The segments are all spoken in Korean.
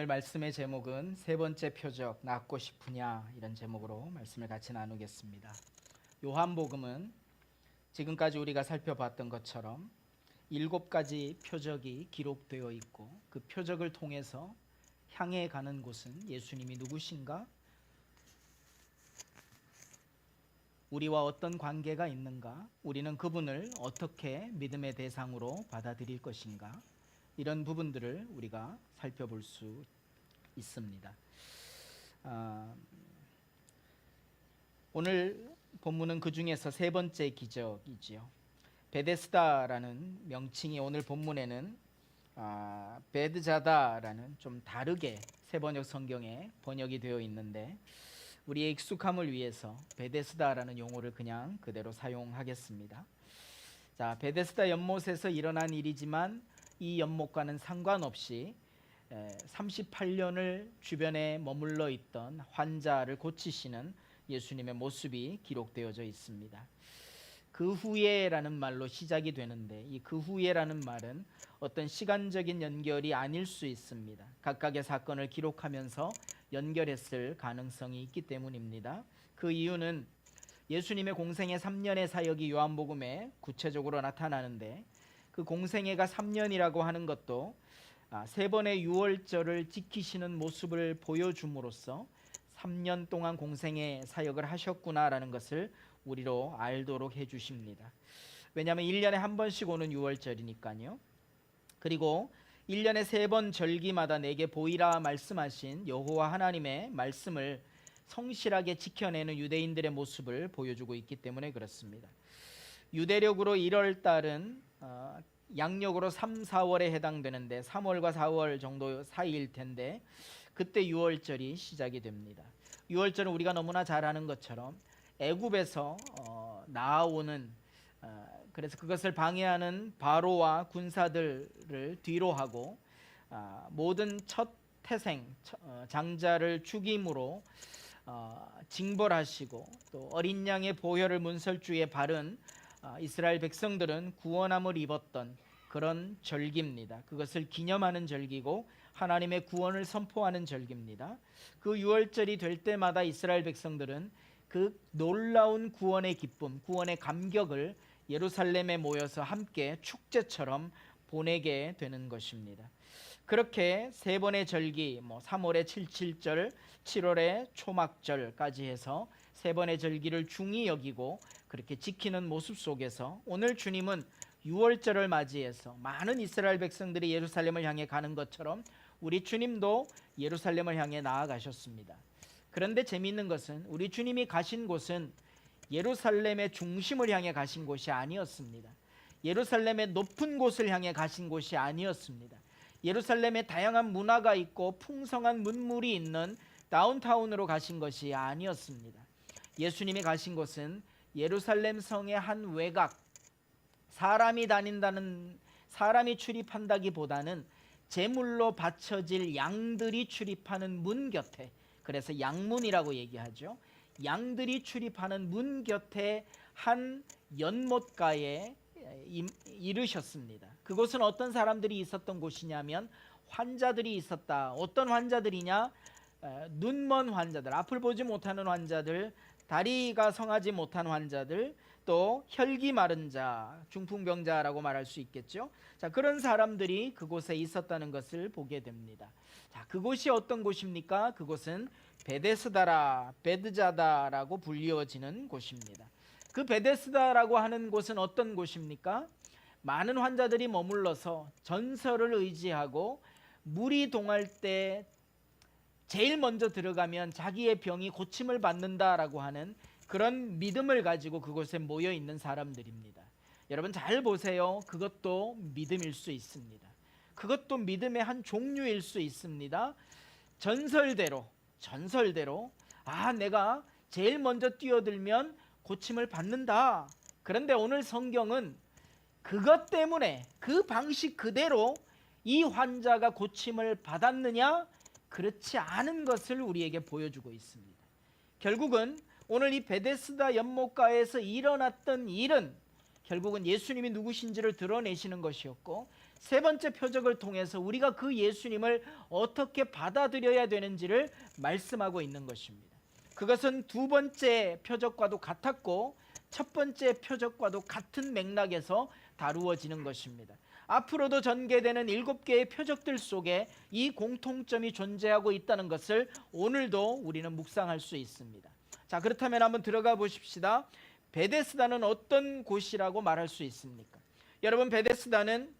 오늘 말씀의 제목은 세 번째 표적 낫고 싶으냐, 이런 제목으로 말씀을 같이 나누겠습니다. 요한복음은 지금까지 우리가 살펴봤던 것처럼 7가지 표적이 기록되어 있고, 그 표적을 통해서 향해 가는 곳은 예수님이 누구신가, 우리와 어떤 관계가 있는가, 우리는 그분을 어떻게 믿음의 대상으로 받아들일 것인가, 이런 부분들을 우리가 살펴볼 수 있습니다. 오늘 본문은 그 중에서 세 번째 기적이지요. 베데스다라는 명칭이 오늘 본문에는 베드자다라는 좀 다르게 세번역 성경에 번역이 되어 있는데, 우리의 익숙함을 위해서 베데스다라는 용어를 그냥 그대로 사용하겠습니다. 자, 베데스다 연못에서 일어난 일이지만 이 연못과는 상관없이 38년을 주변에 머물러 있던 환자를 고치시는 예수님의 모습이 기록되어져 있습니다. 그 후에라는 말로 시작이 되는데, 이 그 후에라는 말은 어떤 시간적인 연결이 아닐 수 있습니다. 각각의 사건을 기록하면서 연결했을 가능성이 있기 때문입니다. 그 이유는 예수님의 공생애 3년의 사역이 요한복음에 구체적으로 나타나는데, 그 공생애가 3년이라고 하는 것도 세 번의 유월절을 지키시는 모습을 보여줌으로써 3년 동안 공생애 사역을 하셨구나라는 것을 우리로 알도록 해주십니다. 왜냐하면 1년에 한 번씩 오는 유월절이니까요. 그리고 1년에 3번 절기마다 내게 보이라 말씀하신 여호와 하나님의 말씀을 성실하게 지켜내는 유대인들의 모습을 보여주고 있기 때문에 그렇습니다. 유대력으로 1월 달은 양력으로 3, 4월에 해당되는데 3월과 4월 정도 사이일 텐데, 그때 6월절이 시작이 됩니다. 6월절은 우리가 너무나 잘 아는 것처럼 애굽에서 나아오는, 그래서 그것을 방해하는 바로와 군사들을 뒤로 하고 모든 첫 태생 장자를 죽임으로 징벌하시고, 또 어린 양의 보혈을 문설주에 바른 이스라엘 백성들은 구원함을 입었던 그런 절기입니다. 그것을 기념하는 절기고 하나님의 구원을 선포하는 절기입니다. 그 6월절이 될 때마다 이스라엘 백성들은 그 놀라운 구원의 기쁨, 구원의 감격을 예루살렘에 모여서 함께 축제처럼 보내게 되는 것입니다. 그렇게 세 번의 절기, 3월에 칠칠절, 7월에 초막절까지 해서 세 번의 절기를 중히 여기고 그렇게 지키는 모습 속에서 오늘 주님은 6월절을 맞이해서 많은 이스라엘 백성들이 예루살렘을 향해 가는 것처럼 우리 주님도 예루살렘을 향해 나아가셨습니다. 그런데 재미있는 것은 우리 주님이 가신 곳은 예루살렘의 중심을 향해 가신 곳이 아니었습니다. 예루살렘의 높은 곳을 향해 가신 곳이 아니었습니다. 예루살렘에 다양한 문화가 있고 풍성한 문물이 있는 다운타운으로 가신 것이 아니었습니다. 예수님이 가신 곳은 예루살렘 성의 한 외곽, 사람이 출입한다기보다는 제물로 바쳐질 양들이 출입하는 문 곁에, 그래서 양문이라고 얘기하죠. 양들이 출입하는 문 곁에 한 연못가에 이르셨습니다. 그곳은 어떤 사람들이 있었던 곳이냐면 환자들이 있었다. 어떤 환자들이냐? 눈먼 환자들, 앞을 보지 못하는 환자들, 다리가 성하지 못한 환자들, 또 혈기 마른 자, 중풍병자라고 말할 수 있겠죠. 자, 그런 사람들이 그곳에 있었다는 것을 보게 됩니다. 자, 그곳이 어떤 곳입니까? 그곳은 베드자다라고 불리워지는 곳입니다. 그 베데스다라고 하는 곳은 어떤 곳입니까? 많은 환자들이 머물러서 전설을 의지하고 물이 동할 때 제일 먼저 들어가면 자기의 병이 고침을 받는다라고 하는 그런 믿음을 가지고 그곳에 모여 있는 사람들입니다. 여러분 잘 보세요. 그것도 믿음일 수 있습니다. 그것도 믿음의 한 종류일 수 있습니다. 전설대로 내가 제일 먼저 뛰어들면 고침을 받는다. 그런데 오늘 성경은 그것 때문에 그 방식 그대로 이 환자가 고침을 받았느냐? 그렇지 않은 것을 우리에게 보여주고 있습니다. 결국은 오늘 이 베데스다 연못가에서 일어났던 일은 결국은 예수님이 누구신지를 드러내시는 것이었고, 세 번째 표적을 통해서 우리가 그 예수님을 어떻게 받아들여야 되는지를 말씀하고 있는 것입니다. 그것은 두 번째 표적과도 같았고 첫 번째 표적과도 같은 맥락에서 다루어지는 것입니다. 앞으로도 전개되는 7개의 표적들 속에 이 공통점이 존재하고 있다는 것을 오늘도 우리는 묵상할 수 있습니다. 자, 그렇다면 한번 들어가 보십시다. 베데스다는 어떤 곳이라고 말할 수 있습니까? 여러분, 베데스다는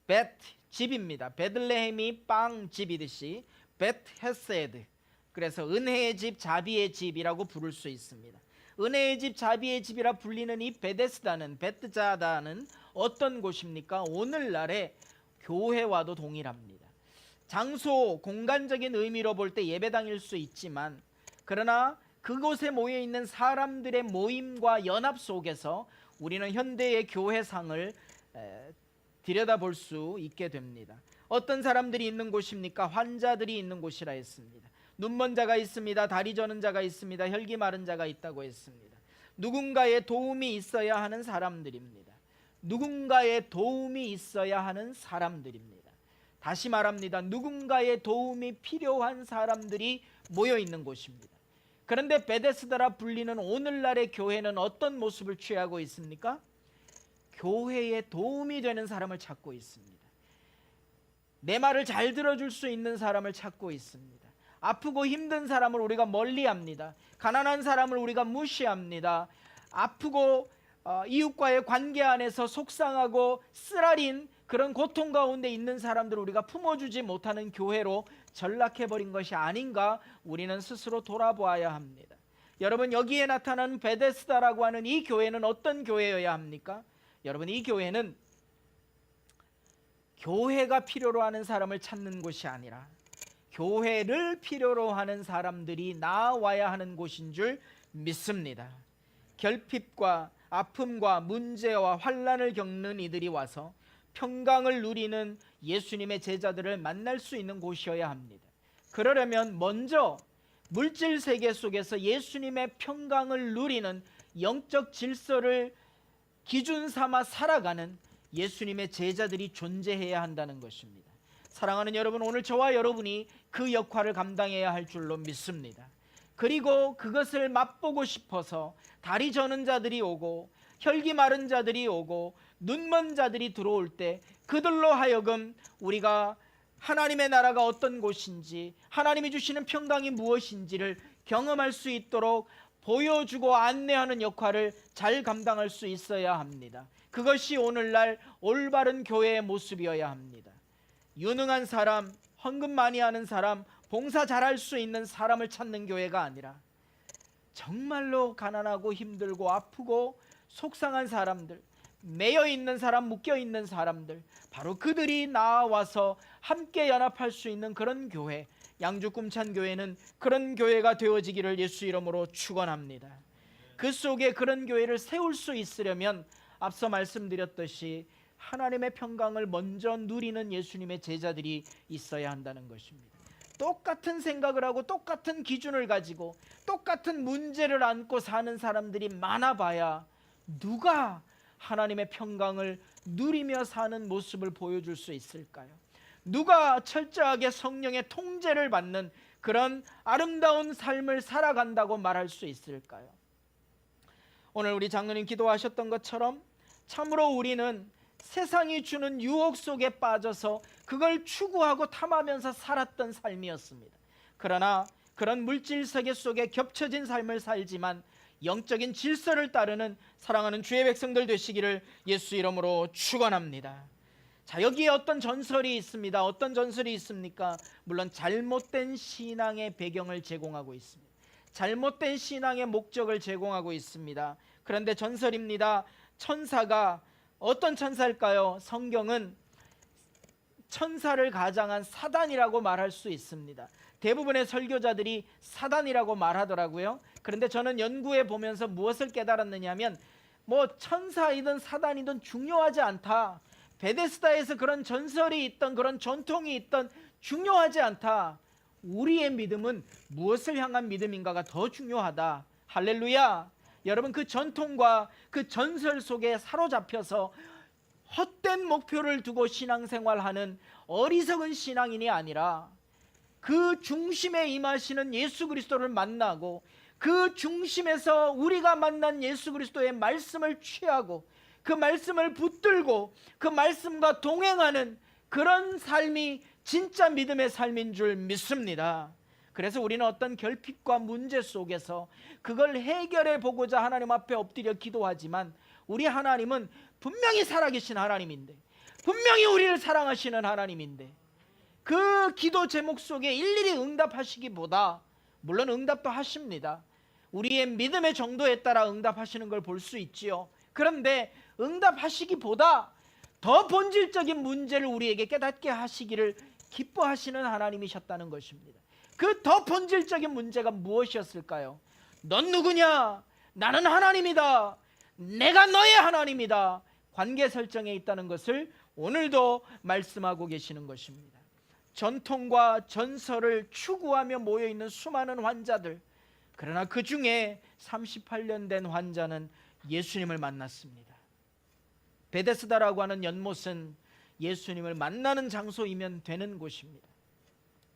벳 집입니다. 베들레헴이 빵 집이듯이 벳 헤세드, 그래서 은혜의 집, 자비의 집이라고 부를 수 있습니다. 은혜의 집, 자비의 집이라 불리는 이 베데스다는, 베트자다는 어떤 곳입니까? 오늘날의 교회와도 동일합니다. 장소, 공간적인 의미로 볼 때 예배당일 수 있지만, 그러나 그곳에 모여 있는 사람들의 모임과 연합 속에서 우리는 현대의 교회상을 들여다볼 수 있게 됩니다. 어떤 사람들이 있는 곳입니까? 환자들이 있는 곳이라 했습니다. 눈먼 자가 있습니다. 다리 저는 자가 있습니다. 혈기 마른 자가 있다고 했습니다. 누군가의 도움이 있어야 하는 사람들입니다. 누군가의 도움이 있어야 하는 사람들입니다. 다시 말합니다. 누군가의 도움이 필요한 사람들이 모여 있는 곳입니다. 그런데 베데스다라 불리는 오늘날의 교회는 어떤 모습을 취하고 있습니까? 교회에 도움이 되는 사람을 찾고 있습니다. 내 말을 잘 들어줄 수 있는 사람을 찾고 있습니다. 아프고 힘든 사람을 우리가 멀리합니다. 가난한 사람을 우리가 무시합니다. 아프고 이웃과의 관계 안에서 속상하고 쓰라린 그런 고통 가운데 있는 사람들을 우리가 품어주지 못하는 교회로 전락해버린 것이 아닌가, 우리는 스스로 돌아보아야 합니다. 여러분, 여기에 나타나는 베데스다라고 하는 이 교회는 어떤 교회여야 합니까? 여러분, 이 교회는 교회가 필요로 하는 사람을 찾는 곳이 아니라 교회를 필요로 하는 사람들이 나와야 하는 곳인 줄 믿습니다. 결핍과 아픔과 문제와 환난을 겪는 이들이 와서 평강을 누리는 예수님의 제자들을 만날 수 있는 곳이어야 합니다. 그러려면 먼저 물질 세계 속에서 예수님의 평강을 누리는 영적 질서를 기준 삼아 살아가는 예수님의 제자들이 존재해야 한다는 것입니다. 사랑하는 여러분, 오늘 저와 여러분이 그 역할을 감당해야 할 줄로 믿습니다. 그리고 그것을 맛보고 싶어서 다리 저는 자들이 오고 혈기 마른 자들이 오고 눈먼 자들이 들어올 때 그들로 하여금 우리가 하나님의 나라가 어떤 곳인지, 하나님이 주시는 평강이 무엇인지를 경험할 수 있도록 보여주고 안내하는 역할을 잘 감당할 수 있어야 합니다. 그것이 오늘날 올바른 교회의 모습이어야 합니다. 유능한 사람, 헌금 많이 하는 사람, 봉사 잘할 수 있는 사람을 찾는 교회가 아니라 정말로 가난하고 힘들고 아프고 속상한 사람들, 매여 있는 사람, 묶여 있는 사람들, 바로 그들이 나와서 함께 연합할 수 있는 그런 교회, 양주 꿈찬교회는 그런 교회가 되어지기를 예수 이름으로 축원합니다. 그 속에 그런 교회를 세울 수 있으려면 앞서 말씀드렸듯이 하나님의 평강을 먼저 누리는 예수님의 제자들이 있어야 한다는 것입니다. 똑같은 생각을 하고 똑같은 기준을 가지고 똑같은 문제를 안고 사는 사람들이 많아봐야 누가 하나님의 평강을 누리며 사는 모습을 보여줄 수 있을까요? 누가 철저하게 성령의 통제를 받는 그런 아름다운 삶을 살아간다고 말할 수 있을까요? 오늘 우리 장로님 기도하셨던 것처럼 참으로 우리는 세상이 주는 유혹 속에 빠져서 그걸 추구하고 탐하면서 살았던 삶이었습니다. 그러나 그런 물질 세계 속에 겹쳐진 삶을 살지만 영적인 질서를 따르는 사랑하는 주의 백성들 되시기를 예수 이름으로 축원합니다. 자, 여기에 어떤 전설이 있습니다. 어떤 전설이 있습니까? 물론 잘못된 신앙의 배경을 제공하고 있습니다. 잘못된 신앙의 목적을 제공하고 있습니다. 그런데 전설입니다. 천사가 어떤 천사일까요? 성경은 천사를 가장한 사단이라고 말할 수 있습니다. 대부분의 설교자들이 사단이라고 말하더라고요. 그런데 저는 연구해 보면서 무엇을 깨달았느냐 하면 천사이든 사단이든 중요하지 않다. 베데스다에서 그런 전설이 있던 그런 전통이 있던 중요하지 않다. 우리의 믿음은 무엇을 향한 믿음인가가 더 중요하다. 할렐루야. 여러분, 그 전통과 그 전설 속에 사로잡혀서 헛된 목표를 두고 신앙생활하는 어리석은 신앙인이 아니라 그 중심에 임하시는 예수 그리스도를 만나고 그 중심에서 우리가 만난 예수 그리스도의 말씀을 취하고 그 말씀을 붙들고 그 말씀과 동행하는 그런 삶이 진짜 믿음의 삶인 줄 믿습니다. 그래서 우리는 어떤 결핍과 문제 속에서 그걸 해결해 보고자 하나님 앞에 엎드려 기도하지만 우리 하나님은 분명히 살아계신 하나님인데, 분명히 우리를 사랑하시는 하나님인데, 그 기도 제목 속에 일일이 응답하시기보다, 물론 응답도 하십니다. 우리의 믿음의 정도에 따라 응답하시는 걸 볼 수 있지요. 그런데 응답하시기보다 더 본질적인 문제를 우리에게 깨닫게 하시기를 기뻐하시는 하나님이셨다는 것입니다. 그 더 본질적인 문제가 무엇이었을까요? 넌 누구냐? 나는 하나님이다. 내가 너의 하나님이다. 관계 설정에 있다는 것을 오늘도 말씀하고 계시는 것입니다. 전통과 전설을 추구하며 모여있는 수많은 환자들, 그러나 그 중에 38년 된 환자는 예수님을 만났습니다. 베데스다라고 하는 연못은 예수님을 만나는 장소이면 되는 곳입니다.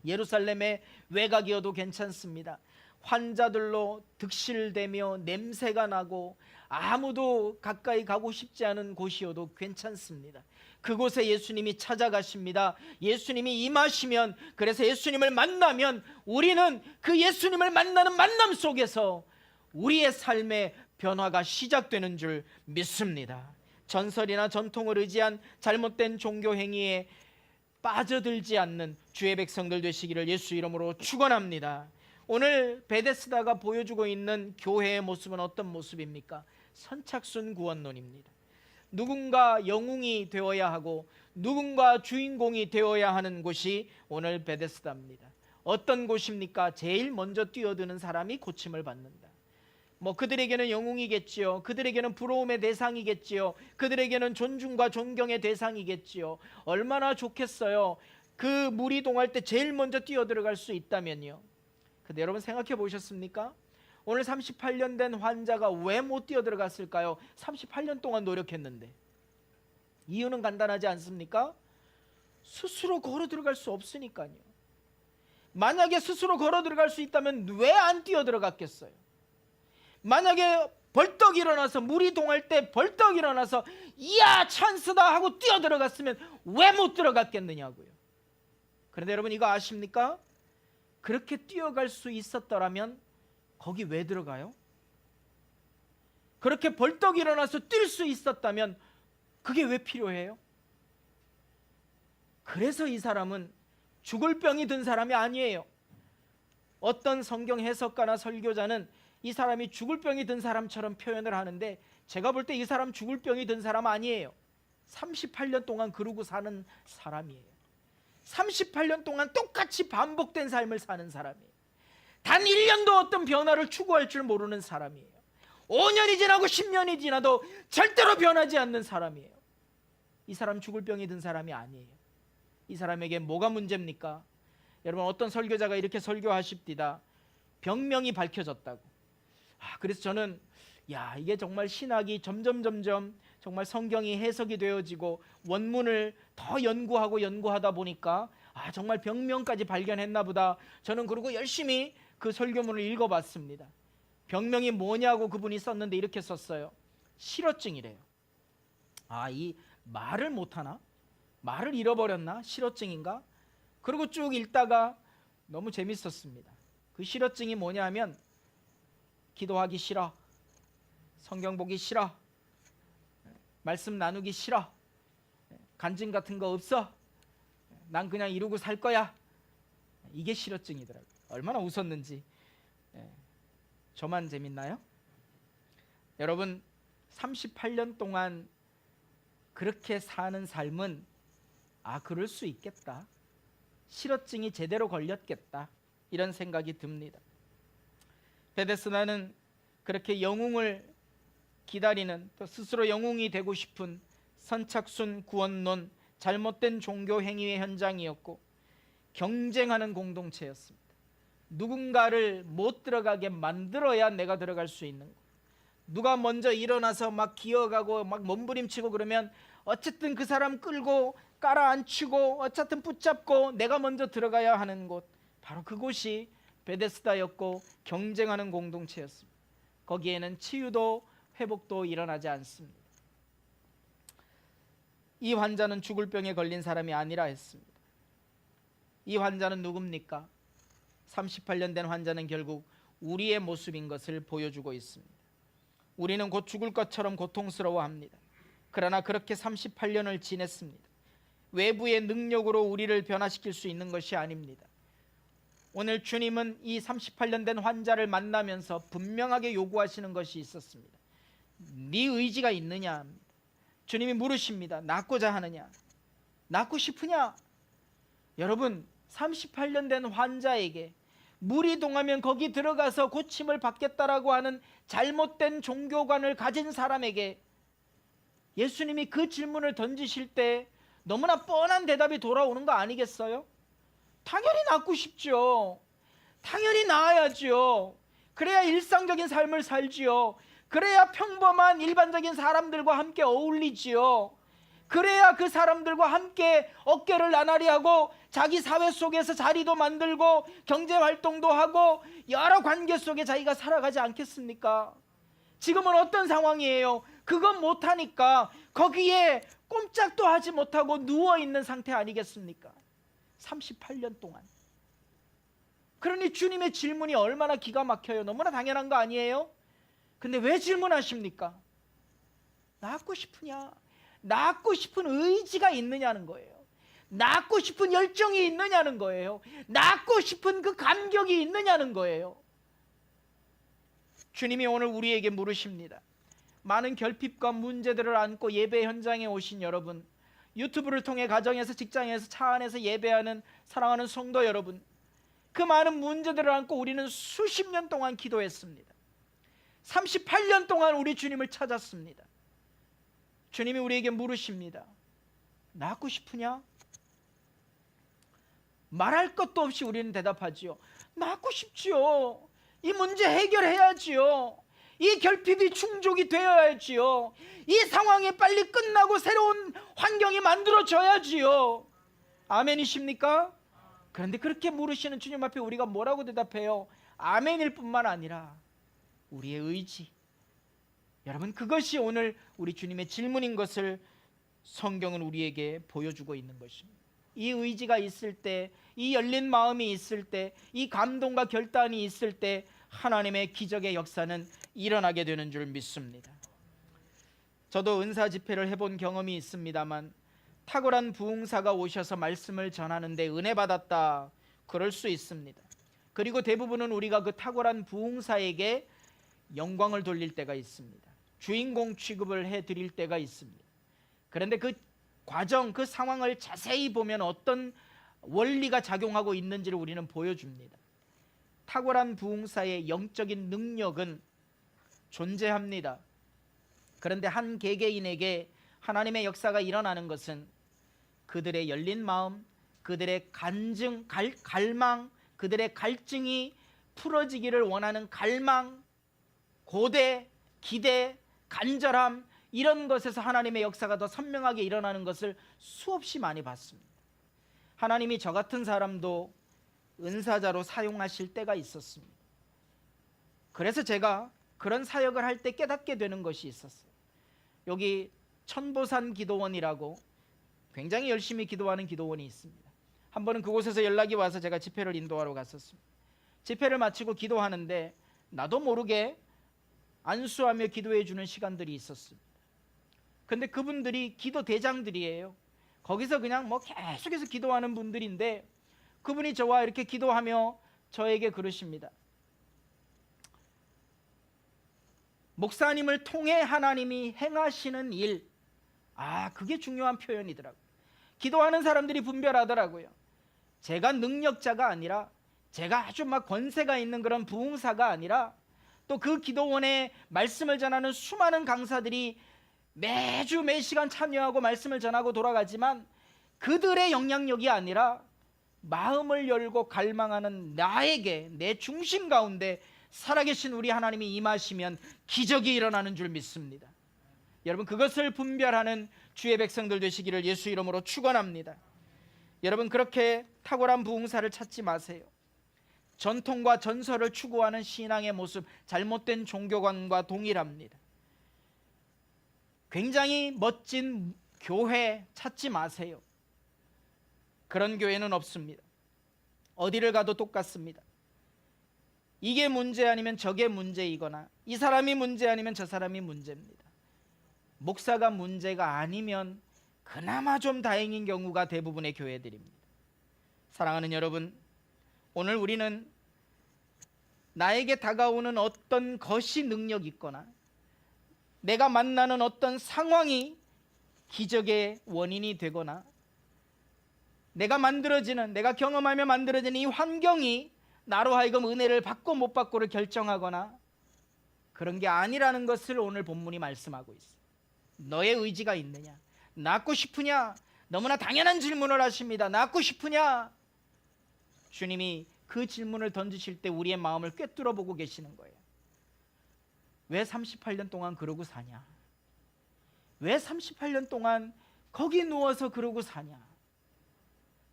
예루살렘의 외곽이어도 괜찮습니다. 환자들로 득실되며 냄새가 나고 아무도 가까이 가고 싶지 않은 곳이어도 괜찮습니다. 그곳에 예수님이 찾아가십니다. 예수님이 임하시면, 그래서 예수님을 만나면 우리는 그 예수님을 만나는 만남 속에서 우리의 삶의 변화가 시작되는 줄 믿습니다. 전설이나 전통을 의지한 잘못된 종교 행위에 빠져들지 않는 주의 백성들 되시기를 예수 이름으로 축원합니다. 오늘 베데스다가 보여주고 있는 교회의 모습은 어떤 모습입니까? 선착순 구원론입니다. 누군가 영웅이 되어야 하고 누군가 주인공이 되어야 하는 곳이 오늘 베데스다입니다. 어떤 곳입니까? 제일 먼저 뛰어드는 사람이 고침을 받는다. 그들에게는 영웅이겠지요. 그들에게는 부러움의 대상이겠지요. 그들에게는 존중과 존경의 대상이겠지요. 얼마나 좋겠어요. 그 물이 동할 때 제일 먼저 뛰어들어갈 수 있다면요. 근데 여러분 생각해 보셨습니까? 오늘 38년 된 환자가 왜 못 뛰어들어갔을까요? 38년 동안 노력했는데. 이유는 간단하지 않습니까? 스스로 걸어 들어갈 수 없으니까요. 만약에 스스로 걸어 들어갈 수 있다면 왜 안 뛰어들어갔겠어요? 만약에 벌떡 일어나서 물이 동할 때 벌떡 일어나서 이야 찬스다 하고 뛰어들어갔으면 왜 못 들어갔겠느냐고요. 그런데 여러분 이거 아십니까? 그렇게 뛰어갈 수 있었더라면 거기 왜 들어가요? 그렇게 벌떡 일어나서 뛸 수 있었다면 그게 왜 필요해요? 그래서 이 사람은 죽을 병이 든 사람이 아니에요. 어떤 성경 해석가나 설교자는 이 사람이 죽을 병이 든 사람처럼 표현을 하는데 제가 볼 때 이 사람 죽을 병이 든 사람 아니에요. 38년 동안 그러고 사는 사람이에요. 38년 동안 똑같이 반복된 삶을 사는 사람이에요. 단 1년도 어떤 변화를 추구할 줄 모르는 사람이에요. 5년이 지나고 10년이 지나도 절대로 변하지 않는 사람이에요. 이 사람 죽을 병이 든 사람이 아니에요. 이 사람에게 뭐가 문제입니까? 여러분 어떤 설교자가 이렇게 설교하십니다. 병명이 밝혀졌다고. 그래서 저는 이게 정말 신학이 점점 정말 성경이 해석이 되어지고 원문을 더 연구하다 보니까 정말 병명까지 발견했나 보다. 저는 그러고 열심히 그 설교문을 읽어봤습니다. 병명이 뭐냐고 그분이 썼는데 이렇게 썼어요. 실어증이래요. 이 말을 못하나? 말을 잃어버렸나? 실어증인가? 그리고 쭉 읽다가 너무 재밌었습니다. 그 실어증이 뭐냐 하면 기도하기 싫어, 성경 보기 싫어, 말씀 나누기 싫어, 간증 같은 거 없어, 난 그냥 이러고 살 거야. 이게 실어증이더라고요. 얼마나 웃었는지. 저만 재밌나요? 여러분 38년 동안 그렇게 사는 삶은 그럴 수 있겠다, 실어증이 제대로 걸렸겠다, 이런 생각이 듭니다. 베데스다는 그렇게 영웅을 기다리는, 또 스스로 영웅이 되고 싶은 선착순 구원론, 잘못된 종교 행위의 현장이었고 경쟁하는 공동체였습니다. 누군가를 못 들어가게 만들어야 내가 들어갈 수 있는 거. 누가 먼저 일어나서 막 기어가고 막 몸부림치고 그러면 어쨌든 그 사람 끌고 깔아앉히고 어쨌든 붙잡고 내가 먼저 들어가야 하는 곳, 바로 그곳이 베데스다였고 경쟁하는 공동체였습니다. 거기에는 치유도 회복도 일어나지 않습니다. 이 환자는 죽을 병에 걸린 사람이 아니라 했습니다. 이 환자는 누굽니까? 38년 된 환자는 결국 우리의 모습인 것을 보여주고 있습니다. 우리는 곧 죽을 것처럼 고통스러워합니다. 그러나 그렇게 38년을 지냈습니다. 외부의 능력으로 우리를 변화시킬 수 있는 것이 아닙니다. 오늘 주님은 이 38년 된 환자를 만나면서 분명하게 요구하시는 것이 있었습니다. 네 의지가 있느냐? 주님이 물으십니다. 낫고자 하느냐? 낫고 싶으냐? 여러분, 38년 된 환자에게 물이 동하면 거기 들어가서 고침을 받겠다라고 하는 잘못된 종교관을 가진 사람에게 예수님이 그 질문을 던지실 때 너무나 뻔한 대답이 돌아오는 거 아니겠어요? 당연히 낫고 싶죠. 당연히 나아야죠. 그래야 일상적인 삶을 살지요. 그래야 평범한 일반적인 사람들과 함께 어울리지요. 그래야 그 사람들과 함께 어깨를 나날이 하고 자기 사회 속에서 자리도 만들고 경제활동도 하고 여러 관계 속에 자기가 살아가지 않겠습니까? 지금은 어떤 상황이에요? 그건 못하니까 거기에 꼼짝도 하지 못하고 누워있는 상태 아니겠습니까? 38년 동안. 그러니 주님의 질문이 얼마나 기가 막혀요. 너무나 당연한 거 아니에요? 근데 왜 질문하십니까? 낫고 싶으냐? 낫고 싶은 의지가 있느냐는 거예요. 낫고 싶은 열정이 있느냐는 거예요. 낫고 싶은 그 감격이 있느냐는 거예요. 주님이 오늘 우리에게 물으십니다. 많은 결핍과 문제들을 안고 예배 현장에 오신 여러분, 유튜브를 통해 가정에서 직장에서 차 안에서 예배하는 사랑하는 성도 여러분, 그 많은 문제들을 안고 우리는 수십 년 동안 기도했습니다. 38년 동안 우리 주님을 찾았습니다. 주님이 우리에게 물으십니다. 낫고 싶으냐? 말할 것도 없이 우리는 대답하지요. 낫고 싶지요. 이 문제 해결해야지요. 이 결핍이 충족이 되어야지요. 이 상황이 빨리 끝나고 새로운 환경이 만들어져야지요. 아멘이십니까? 그런데 그렇게 물으시는 주님 앞에 우리가 뭐라고 대답해요? 아멘일 뿐만 아니라 우리의 의지. 여러분, 그것이 오늘 우리 주님의 질문인 것을 성경은 우리에게 보여주고 있는 것입니다. 이 의지가 있을 때, 이 열린 마음이 있을 때, 이 감동과 결단이 있을 때 하나님의 기적의 역사는 일어나게 되는 줄 믿습니다. 저도 은사 집회를 해본 경험이 있습니다만 탁월한 부흥사가 오셔서 말씀을 전하는데 은혜 받았다, 그럴 수 있습니다. 그리고 대부분은 우리가 그 탁월한 부흥사에게 영광을 돌릴 때가 있습니다. 주인공 취급을 해드릴 때가 있습니다. 그런데 그 과정, 그 상황을 자세히 보면 어떤 원리가 작용하고 있는지를 우리는 보여줍니다. 탁월한 부흥사의 영적인 능력은 존재합니다. 그런데 한 개개인에게 하나님의 역사가 일어나는 것은 그들의 열린 마음, 그들의 갈망, 그들의 갈증이 풀어지기를 원하는 갈망, 고대, 기대, 간절함, 이런 것에서 하나님의 역사가 더 선명하게 일어나는 것을 수없이 많이 봤습니다. 하나님이 저 같은 사람도 은사자로 사용하실 때가 있었습니다. 그래서 제가 그런 사역을 할 때 깨닫게 되는 것이 있었어요. 여기 천보산 기도원이라고 굉장히 열심히 기도하는 기도원이 있습니다. 한 번은 그곳에서 연락이 와서 제가 집회를 인도하러 갔었습니다. 집회를 마치고 기도하는데 나도 모르게 안수하며 기도해 주는 시간들이 있었습니다. 근데 그분들이 기도 대장들이에요. 거기서 그냥 계속해서 기도하는 분들인데 그분이 저와 이렇게 기도하며 저에게 그러십니다. 목사님을 통해 하나님이 행하시는 일, 그게 중요한 표현이더라고요. 기도하는 사람들이 분별하더라고요. 제가 능력자가 아니라, 제가 아주 권세가 있는 그런 부흥사가 아니라, 또 그 기도원에 말씀을 전하는 수많은 강사들이 매주 매시간 참여하고 말씀을 전하고 돌아가지만 그들의 영향력이 아니라 마음을 열고 갈망하는 나에게, 내 중심 가운데 살아계신 우리 하나님이 임하시면 기적이 일어나는 줄 믿습니다. 여러분, 그것을 분별하는 주의 백성들 되시기를 예수 이름으로 축원합니다. 여러분, 그렇게 탁월한 부흥사를 찾지 마세요. 전통과 전설을 추구하는 신앙의 모습, 잘못된 종교관과 동일합니다. 굉장히 멋진 교회 찾지 마세요. 그런 교회는 없습니다. 어디를 가도 똑같습니다. 이게 문제 아니면 저게 문제이거나 이 사람이 문제 아니면 저 사람이 문제입니다. 목사가 문제가 아니면 그나마 좀 다행인 경우가 대부분의 교회들입니다. 사랑하는 여러분, 오늘 우리는 나에게 다가오는 어떤 것이 능력 있거나 내가 만나는 어떤 상황이 기적의 원인이 되거나 내가 경험하며 만들어지는 이 환경이 나로 하여금 은혜를 받고 못 받고를 결정하거나 그런 게 아니라는 것을 오늘 본문이 말씀하고 있어요. 너의 의지가 있느냐? 낳고 싶으냐? 너무나 당연한 질문을 하십니다. 낳고 싶으냐? 주님이 그 질문을 던지실 때 우리의 마음을 꿰뚫어 보고 계시는 거예요. 왜 38년 동안 그러고 사냐? 왜 38년 동안 거기 누워서 그러고 사냐?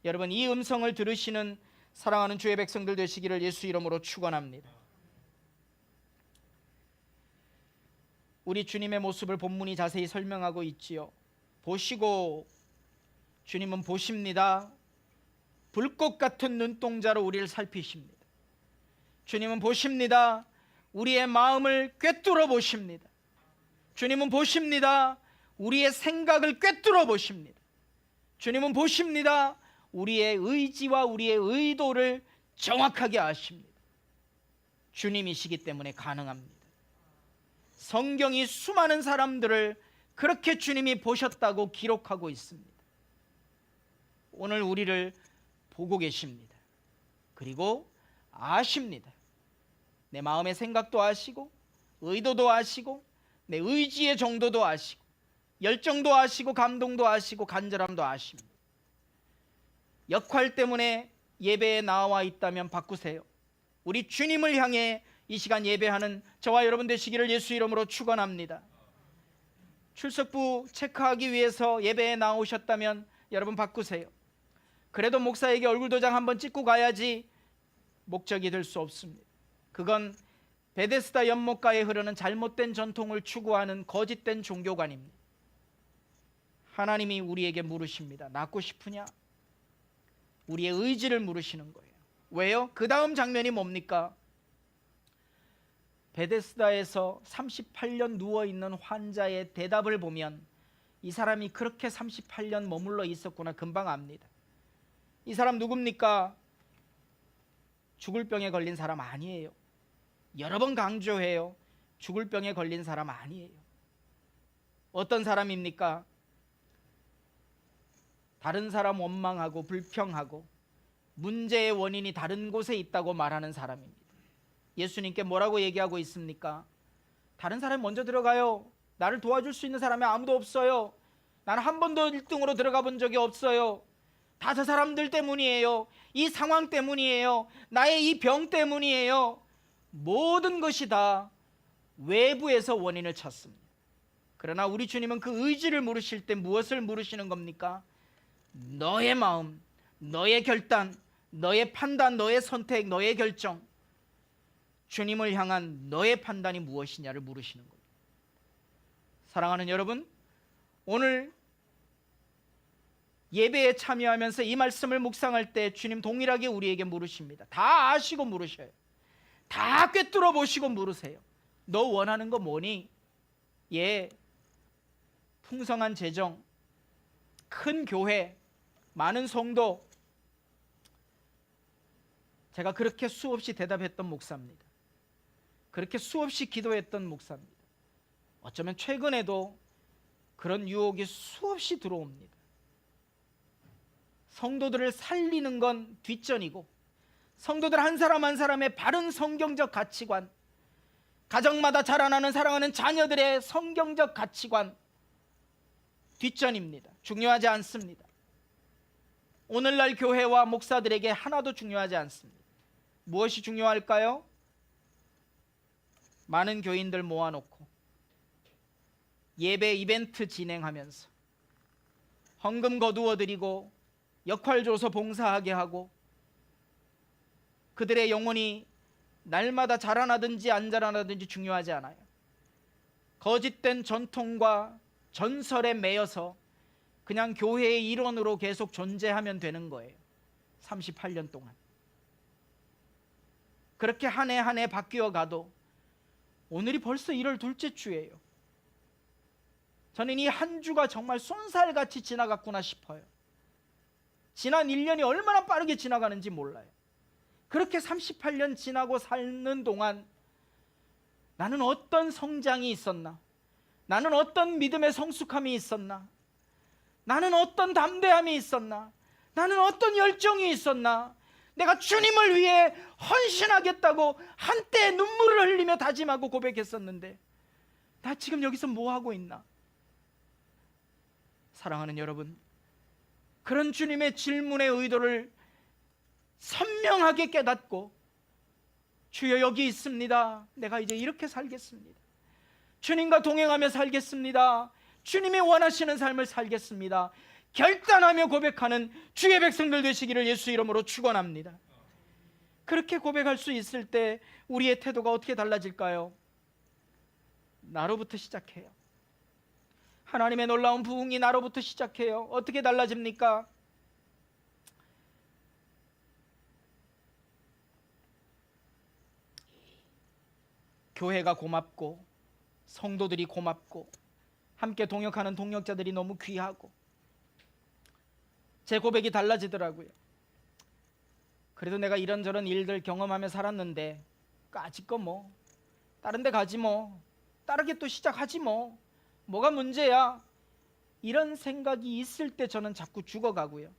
여러분, 이 음성을 들으시는 사랑하는 주의 백성들 되시기를 예수 이름으로 축원합니다. 우리 주님의 모습을 본문이 자세히 설명하고 있지요. 보시고, 주님은 보십니다. 불꽃 같은 눈동자로 우리를 살피십니다. 주님은 보십니다. 우리의 마음을 꿰뚫어 보십니다. 주님은 보십니다. 우리의 생각을 꿰뚫어 보십니다. 주님은 보십니다. 우리의 의지와 우리의 의도를 정확하게 아십니다. 주님이시기 때문에 가능합니다. 성경이 수많은 사람들을 그렇게 주님이 보셨다고 기록하고 있습니다. 오늘 우리를 보고 계십니다. 그리고 아십니다. 내 마음의 생각도 아시고 의도도 아시고 내 의지의 정도도 아시고 열정도 아시고 감동도 아시고 간절함도 아십니다. 역할 때문에 예배에 나와 있다면 바꾸세요. 우리 주님을 향해 이 시간 예배하는 저와 여러분 되시기를 예수 이름으로 축원합니다. 출석부 체크하기 위해서 예배에 나오셨다면 여러분 바꾸세요. 그래도 목사에게 얼굴 도장 한번 찍고 가야지 목적이 될 수 없습니다. 그건 베데스다 연못가에 흐르는 잘못된 전통을 추구하는 거짓된 종교관입니다. 하나님이 우리에게 물으십니다. 낳고 싶으냐? 우리의 의지를 물으시는 거예요. 왜요? 그 다음 장면이 뭡니까? 베데스다에서 38년 누워있는 환자의 대답을 보면 이 사람이 그렇게 38년 머물러 있었구나 금방 압니다. 이 사람 누굽니까? 죽을 병에 걸린 사람 아니에요. 여러 번 강조해요. 죽을 병에 걸린 사람 아니에요. 어떤 사람입니까? 다른 사람 원망하고 불평하고 문제의 원인이 다른 곳에 있다고 말하는 사람입니다. 예수님께 뭐라고 얘기하고 있습니까? 다른 사람이 먼저 들어가요. 나를 도와줄 수 있는 사람이 아무도 없어요. 나는 한 번도 1등으로 들어가 본 적이 없어요. 다 저 사람들 때문이에요. 이 상황 때문이에요. 나의 이 병 때문이에요. 모든 것이 다 외부에서 원인을 찾습니다. 그러나 우리 주님은 그 의지를 물으실 때 무엇을 물으시는 겁니까? 너의 마음, 너의 결단, 너의 판단, 너의 선택, 너의 결정, 주님을 향한 너의 판단이 무엇이냐를 물으시는 거예요. 사랑하는 여러분, 오늘 예배에 참여하면서 이 말씀을 묵상할 때 주님 동일하게 우리에게 물으십니다. 다 아시고 물으셔요. 다 꿰뚫어 보시고 물으세요. 너 원하는 거 뭐니? 예, 풍성한 재정, 큰 교회, 많은 성도. 제가 그렇게 수없이 대답했던 목사입니다. 그렇게 수없이 기도했던 목사입니다. 어쩌면 최근에도 그런 유혹이 수없이 들어옵니다. 성도들을 살리는 건 뒷전이고 성도들 한 사람 한 사람의 바른 성경적 가치관, 가정마다 자라나는 사랑하는 자녀들의 성경적 가치관 뒷전입니다. 중요하지 않습니다. 오늘날 교회와 목사들에게 하나도 중요하지 않습니다. 무엇이 중요할까요? 많은 교인들 모아놓고 예배 이벤트 진행하면서 헌금 거두어 드리고 역할 줘서 봉사하게 하고 그들의 영혼이 날마다 자라나든지 안 자라나든지 중요하지 않아요. 거짓된 전통과 전설에 매여서 그냥 교회의 일원으로 계속 존재하면 되는 거예요. 38년 동안 그렇게 한 해 한 해 바뀌어 가도 오늘이 벌써 1월 둘째 주예요. 저는 이 한 주가 정말 쏜살같이 지나갔구나 싶어요. 지난 1년이 얼마나 빠르게 지나가는지 몰라요. 그렇게 38년 지나고 사는 동안 나는 어떤 성장이 있었나? 나는 어떤 믿음의 성숙함이 있었나? 나는 어떤 담대함이 있었나? 나는 어떤 열정이 있었나? 내가 주님을 위해 헌신하겠다고 한때 눈물을 흘리며 다짐하고 고백했었는데 나 지금 여기서 뭐 하고 있나? 사랑하는 여러분, 그런 주님의 질문의 의도를 선명하게 깨닫고 주여 여기 있습니다. 내가 이제 이렇게 살겠습니다. 주님과 동행하며 살겠습니다. 주님이 원하시는 삶을 살겠습니다. 결단하며 고백하는 주의 백성들 되시기를 예수 이름으로 축원합니다. 그렇게 고백할 수 있을 때 우리의 태도가 어떻게 달라질까요? 나로부터 시작해요. 하나님의 놀라운 부흥이 나로부터 시작해요. 어떻게 달라집니까? 교회가 고맙고 성도들이 고맙고 함께 동역하는 동역자들이 너무 귀하고 제 고백이 달라지더라고요. 그래도 내가 이런저런 일들 경험하며 살았는데 까짓거 뭐 다른 데 가지 뭐 다르게 또 시작하지 뭐 뭐가 문제야, 이런 생각이 있을 때 저는 자꾸 죽어가고요.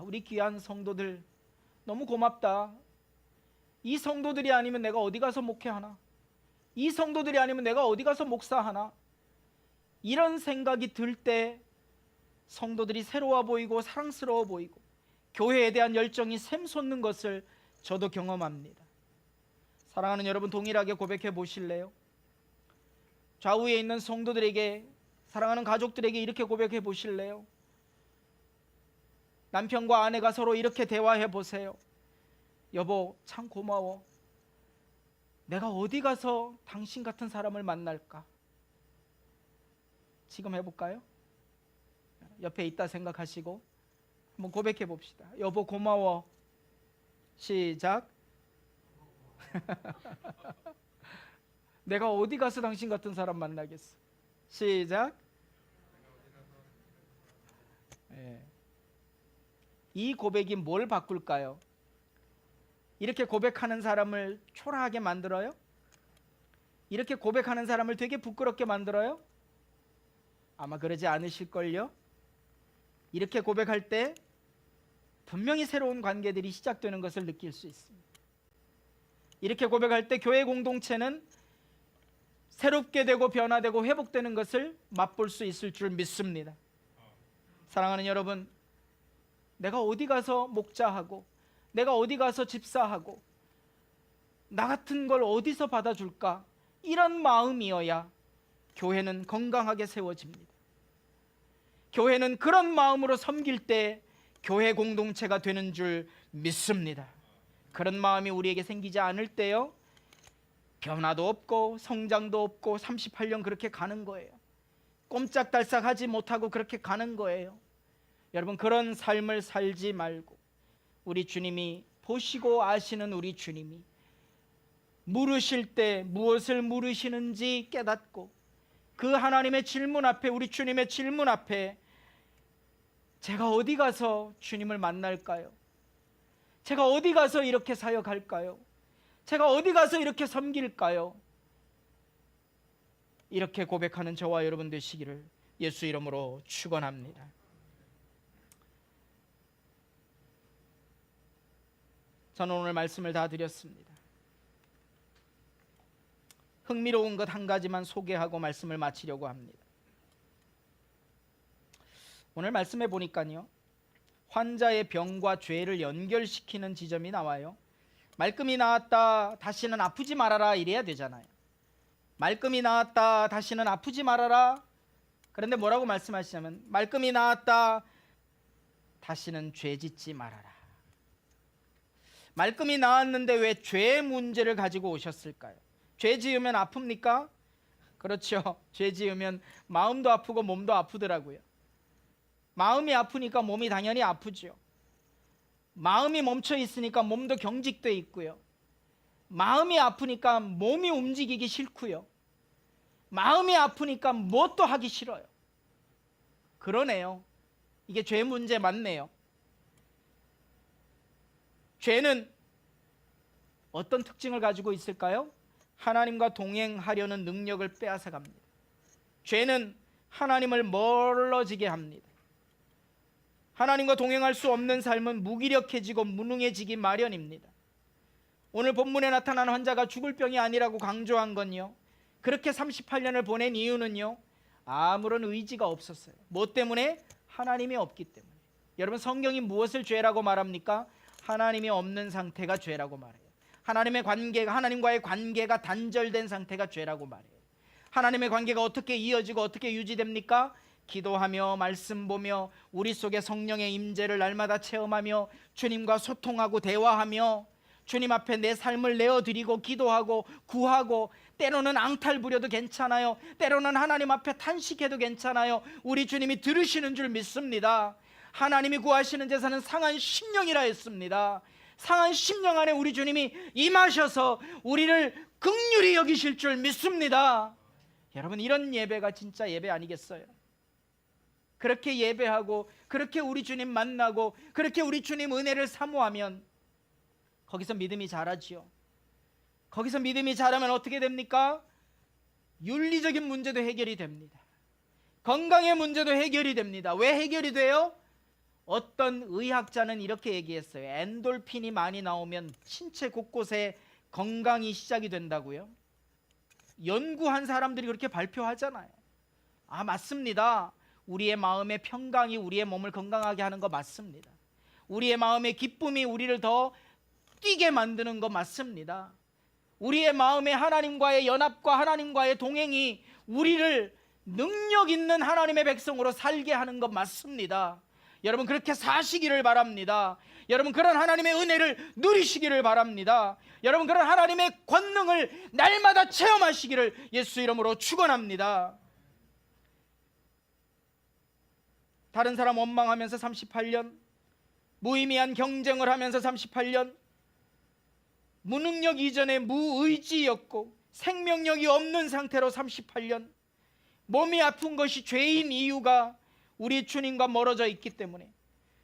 우리 귀한 성도들 너무 고맙다. 이 성도들이 아니면 내가 어디 가서 목회하나? 이 성도들이 아니면 내가 어디 가서 목사하나? 이런 생각이 들 때 성도들이 새로워 보이고 사랑스러워 보이고 교회에 대한 열정이 샘솟는 것을 저도 경험합니다. 사랑하는 여러분, 동일하게 고백해 보실래요? 좌우에 있는 성도들에게, 사랑하는 가족들에게 이렇게 고백해 보실래요? 남편과 아내가 서로 이렇게 대화해 보세요. 여보, 참 고마워. 내가 어디 가서 당신 같은 사람을 만날까? 지금 해볼까요? 옆에 있다 생각하시고 한번 고백해 봅시다. 여보 고마워. 시작. 내가 어디 가서 당신 같은 사람 만나겠어? 시작. 이 고백이 뭘 바꿀까요? 이렇게 고백하는 사람을 초라하게 만들어요? 이렇게 고백하는 사람을 되게 부끄럽게 만들어요? 아마 그러지 않으실걸요? 이렇게 고백할 때 분명히 새로운 관계들이 시작되는 것을 느낄 수 있습니다. 이렇게 고백할 때 교회 공동체는 새롭게 되고 변화되고 회복되는 것을 맛볼 수 있을 줄 믿습니다. 사랑하는 여러분, 내가 어디 가서 목자하고 내가 어디 가서 집사하고 나 같은 걸 어디서 받아줄까? 이런 마음이어야 교회는 건강하게 세워집니다. 교회는 그런 마음으로 섬길 때 교회 공동체가 되는 줄 믿습니다. 그런 마음이 우리에게 생기지 않을 때요, 변화도 없고 성장도 없고 38년 그렇게 가는 거예요. 꼼짝달싹하지 못하고 그렇게 가는 거예요. 여러분, 그런 삶을 살지 말고 우리 주님이 보시고 아시는 우리 주님이 물으실 때 무엇을 물으시는지 깨닫고 그 하나님의 질문 앞에, 우리 주님의 질문 앞에 제가 어디 가서 주님을 만날까요? 제가 어디 가서 이렇게 사역할까요? 제가 어디 가서 이렇게 섬길까요? 이렇게 고백하는 저와 여러분 되시기를 예수 이름으로 축원합니다. 저는 오늘 말씀을 다 드렸습니다. 흥미로운 것 한 가지만 소개하고 말씀을 마치려고 합니다. 오늘 말씀해 보니까요, 환자의 병과 죄를 연결시키는 지점이 나와요. 말끔히 나았다, 다시는 아프지 말아라, 이래야 되잖아요. 말끔히 나았다, 다시는 아프지 말아라. 그런데 뭐라고 말씀하시냐면 말끔히 나았다, 다시는 죄 짓지 말아라. 말끔히 나았는데 왜 죄 문제를 가지고 오셨을까요? 죄 지으면 아픕니까? 그렇죠. 죄 지으면 마음도 아프고 몸도 아프더라고요. 마음이 아프니까 몸이 당연히 아프죠. 마음이 멈춰 있으니까 몸도 경직돼 있고요. 마음이 아프니까 몸이 움직이기 싫고요. 마음이 아프니까 뭣도 하기 싫어요. 그러네요. 이게 죄 문제 맞네요. 죄는 어떤 특징을 가지고 있을까요? 하나님과 동행하려는 능력을 빼앗아 갑니다. 죄는 하나님을 멀어지게 합니다. 하나님과 동행할 수 없는 삶은 무기력해지고 무능해지기 마련입니다. 오늘 본문에 나타난 환자가 죽을 병이 아니라고 강조한 건요, 그렇게 38년을 보낸 이유는요, 아무런 의지가 없었어요. 뭐 때문에? 하나님이 없기 때문에. 여러분, 성경이 무엇을 죄라고 말합니까? 하나님이 없는 상태가 죄라고 말해요. 하나님과의 관계가 단절된 상태가 죄라고 말해요. 하나님의 관계가 어떻게 이어지고 어떻게 유지됩니까? 기도하며 말씀 보며 우리 속에 성령의 임재를 날마다 체험하며 주님과 소통하고 대화하며 주님 앞에 내 삶을 내어드리고 기도하고 구하고, 때로는 앙탈 부려도 괜찮아요. 때로는 하나님 앞에 탄식해도 괜찮아요. 우리 주님이 들으시는 줄 믿습니다. 하나님이 구하시는 제사는 상한 심령이라 했습니다. 상한 심령 안에 우리 주님이 임하셔서 우리를 긍휼히 여기실 줄 믿습니다. 여러분, 이런 예배가 진짜 예배 아니겠어요? 그렇게 예배하고 그렇게 우리 주님 만나고 그렇게 우리 주님 은혜를 사모하면 거기서 믿음이 자라지요. 거기서 믿음이 자라면 어떻게 됩니까? 윤리적인 문제도 해결이 됩니다. 건강의 문제도 해결이 됩니다. 왜 해결이 돼요? 어떤 의학자는 이렇게 얘기했어요. 엔돌핀이 많이 나오면 신체 곳곳에 건강이 시작이 된다고요. 연구한 사람들이 그렇게 발표하잖아요. 아, 맞습니다. 우리의 마음의 평강이 우리의 몸을 건강하게 하는 거 맞습니다. 우리의 마음의 기쁨이 우리를 더 뛰게 만드는 거 맞습니다. 우리의 마음에 하나님과의 연합과 하나님과의 동행이 우리를 능력 있는 하나님의 백성으로 살게 하는 것 맞습니다. 여러분, 그렇게 사시기를 바랍니다. 여러분, 그런 하나님의 은혜를 누리시기를 바랍니다. 여러분, 그런 하나님의 권능을 날마다 체험하시기를 예수 이름으로 축원합니다. 다른 사람 원망하면서 38년, 무의미한 경쟁을 하면서 38년, 무능력 이전에 무의지였고 생명력이 없는 상태로 38년, 몸이 아픈 것이 죄인 이유가 우리 주님과 멀어져 있기 때문에,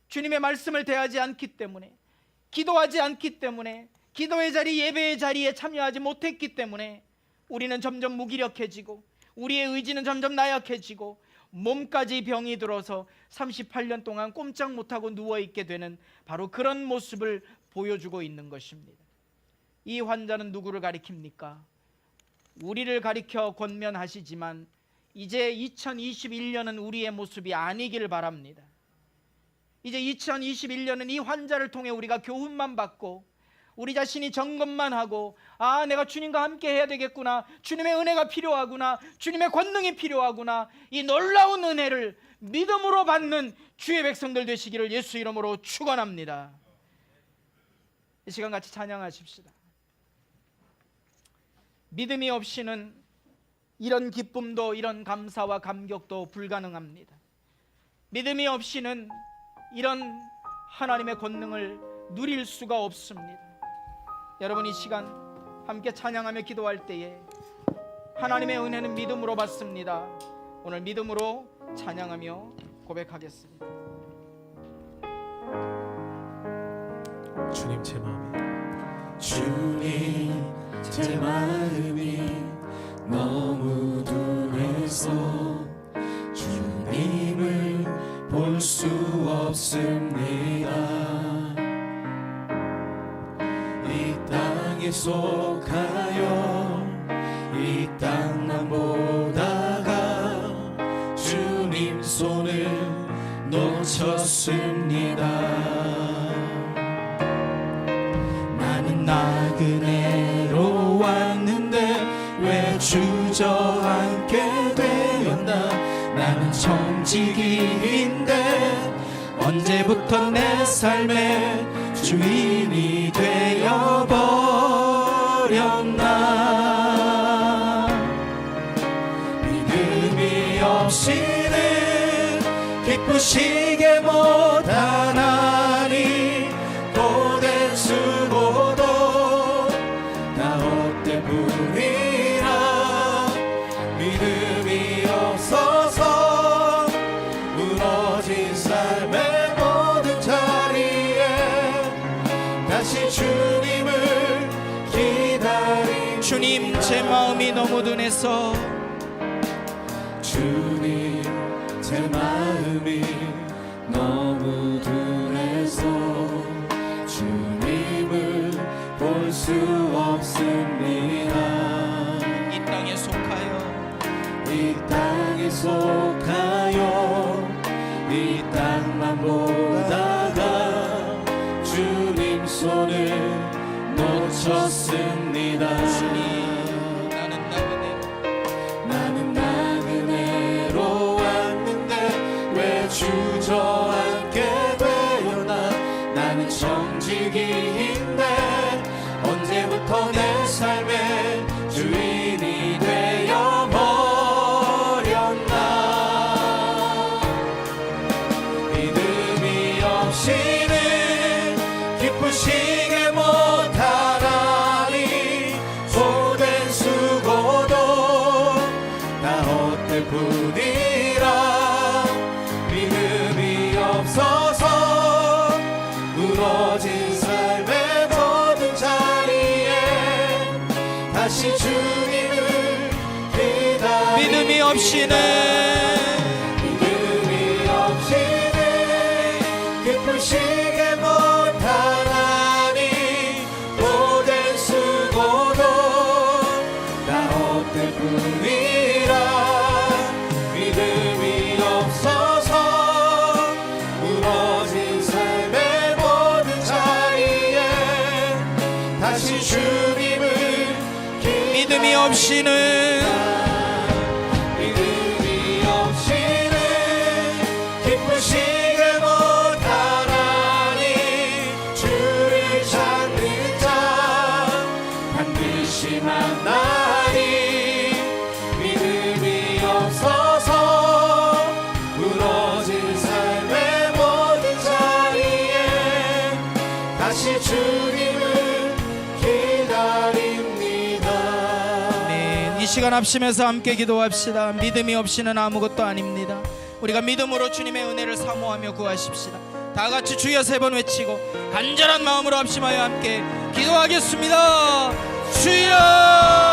주님의 말씀을 대하지 않기 때문에, 기도하지 않기 때문에, 기도의 자리, 예배의 자리에 참여하지 못했기 때문에 우리는 점점 무기력해지고 우리의 의지는 점점 나약해지고 몸까지 병이 들어서 38년 동안 꼼짝 못하고 누워있게 되는 바로 그런 모습을 보여주고 있는 것입니다. 이 환자는 누구를 가리킵니까? 우리를 가리켜 권면하시지만 이제 2021년은 우리의 모습이 아니기를 바랍니다. 이제 2021년은 이 환자를 통해 우리가 교훈만 받고 우리 자신이 점검만 하고, 아, 내가 주님과 함께 해야 되겠구나, 주님의 은혜가 필요하구나, 주님의 권능이 필요하구나, 이 놀라운 은혜를 믿음으로 받는 주의 백성들 되시기를 예수 이름으로 축원합니다. 이 시간 같이 찬양하십시다. 믿음이 없이는 이런 기쁨도 이런 감사와 감격도 불가능합니다. 믿음이 없이는 이런 하나님의 권능을 누릴 수가 없습니다. 여러분, 이 시간 함께 찬양하며 기도할 때에 하나님의 은혜는 믿음으로 받습니다. 오늘 믿음으로 찬양하며 고백하겠습니다. 주님, 제 마음이 주님, 제 마음이 너무 둔해서 주님을 볼 수 없습니다. 이 땅에 속하여 이 땅만 보다가 주님 손을 놓쳤습니다. 나는 나그네로 왔는데 왜 주지 청지기인데 언제부터 내 삶의 주인이 되어버렸나. 믿음이 없이는 기쁘시게 못하나니 고된 수고도 나 헛될 뿐이라. 믿음이 없어서 무너진 삶의 모든 자리에 다시 주님을 기다린 주님, 제 마음이 너무 둔해서 주님, 제 마음이 너무 둔해서 주님을 볼 수 없습니다. 이 땅에 속하여 이 땅에 속하여 이 땅만 보다가 주님 손을 놓쳤습니다. 나는 나그네로 왔는데 왜 주저앉게 되었나. 나는 청지기인데 언제부터 내 삶의 주인이 되어버렸나. 믿음이 없이는 기쁘시게 못하나니 고된 수고도 다 헛될 뿐이라. 믿음이 없어서 무너진 삶의 모든 자리에 다시 주님을 기다리. 믿음이 없이는 기쁘시게 못하나니 고된 수고도 다 헛될 뿐이라. 믿음이 없어서 무너진 삶의 모든 자리에 다시 주님을 믿음이 없이는 믿음이 없이는 기쁘시게 못하나니 주를 찾는 자 반드시 만나니. 믿음이 없어서 무너진 삶의 모든 자리에 다시 주님을 기다립니다. 네, 이 시간 합심해서 함께 기도합시다. 믿음이 없이는 아무것도 아닙니다. 우리가 믿음으로 주님의 은혜를 사모하며 구하십시다. 다 같이 주여 3번 외치고 간절한 마음으로 합심하여 함께 기도하겠습니다. 주여.